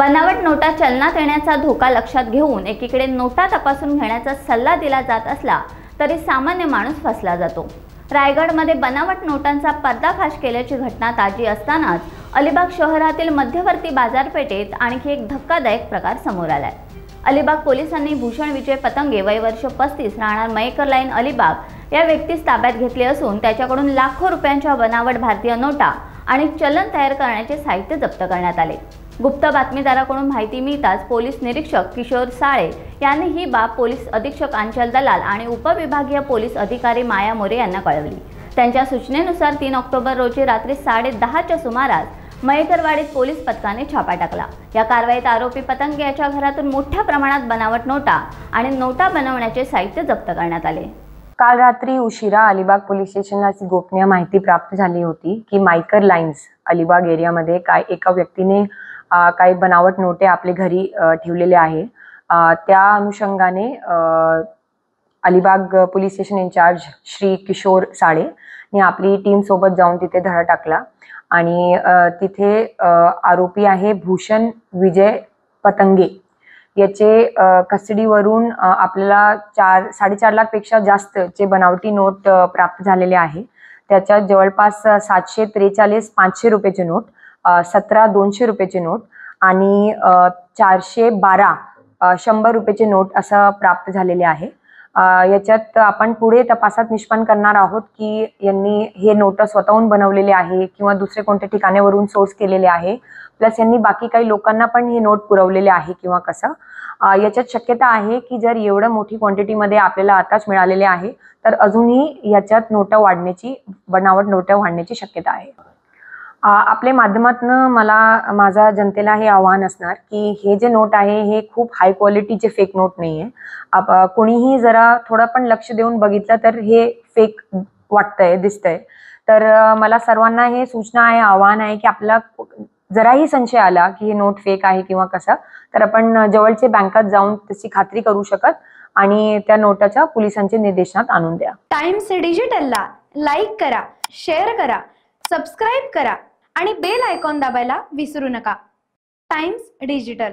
बनावट नोटा चलनात येण्याचा धोका लक्षात घेऊन एकीकडे नोटा तपासून घेण्याचा सल्ला दिला जात असला तरी सामान्य माणूस फसला जातो। रायगडमध्ये बनावट नोटांचा पर्दाफाश केल्याची घटना ताजी असतानाच अलिबाग शहरातील मध्यवर्ती बाजारपेठेत आणखी एक धक्कादायक प्रकार समोर आलाय। अलिबाग पोलिसांनी भूषण विजय पतंगे वय वर्ष 35 राहणार मयेकर लाईन अलिबाग या व्यक्तीस ताब्यात घेतले असून त्याच्याकडून लाखो रुपयांच्या बनावट भारतीय नोटा आणि चलन तयार करण्याचे साहित्य जप्त करण्यात आले। गुप्त बातमीदाराकडून माहिती मिळताच पोलीस निरीक्षक किशोर साळे यांनी ही बाब पोलीस अधीक्षक अंचल दलाल आणि उपविभागीय पोलीस अधिकारी माया मोरे यांना कळवली। त्यांच्या सूचनेनुसार 3 ऑक्टोबर रोजी रात्री 10:30च्या सुमारास मयेकरवाडीत पोलीस पथकाने छापा टाकला। या कारवाईत आरोपी पतंगे याच्या घरातून मोठ्या प्रमाणात बनावट नोटा आणि नोटा बनवण्याचे साहित्य जप्त करण्यात आले। काल रात्री उशिरा अलिबाग पोलीस स्टेशनला गोपनीय माहिती प्राप्त झाली होती की मयेकर लाईन्स अलिबाग एरियामध्ये एका व्यक्तीने काही बनावट नोटे आपले घरी ठेवलेले आहे। त्या अनुषंगाने Alibag police station in charge Shri Kishor Sale ने आपली टीम सोबत जाऊन तिथे धडा टाकला आणि तिथे आरोपी आहे भूषण विजय पतंगे याचे कस्टडीवरून आपल्याला 4.5 लाख पेक्षा जास्त चे बनावटी नोट प्राप्त झालेले आहे। त्याच्यात जवळपास 743 500 रुपयाचे नोट, 17 200 रुपयाचे नोट आणि 412 100 रुपयाचे नोट असं प्राप्त झालेले आहे। याच्यात आपण पुढे तपासात निष्पन्न करणार आहोत की यांनी हे नोट स्वतःहून बनवलेले आहे किंवा दुसरे कोणत्या ठिकाणावरून सोर्स केलेले आहे, प्लस यांनी बाकी काही लोकांना पण हे नोट पुरवलेले आहे किंवा कसं। याच्यात शक्यता आहे की जर एवढं मोठी क्वांटिटीमध्ये आपल्याला आताच मिळालेले आहे तर अजूनही याच्यात नोटा वाढण्याची, बनावट नोटा वाढण्याची शक्यता आहे। आपल्या माध्यमातून मला माझा जनतेला हे आव्हान असणार की हे जे नोट आहे हे खूप हाय क्वालिटीचे फेक नोट नाही आहे। कोणीही जरा थोडं पण लक्ष देऊन बघितलं तर हे फेक वाटतंय, दिसतंय। तर मला सर्वांना हे सूचना आहे, आव्हान आहे की आपल्याला जराही संशय आला की हे नोट फेक आहे किंवा कसं तर आपण जवळचे बँकात जाऊन त्याची खात्री करू शकत आणि त्या नोटाच्या पोलिसांच्या निर्देशनात आणून द्या। टाइम्स डिजिटलला लाईक करा, शेअर करा, सबस्क्राइब करा आणि बेल आयकॉन दाबायला विसरू नका। Times digital.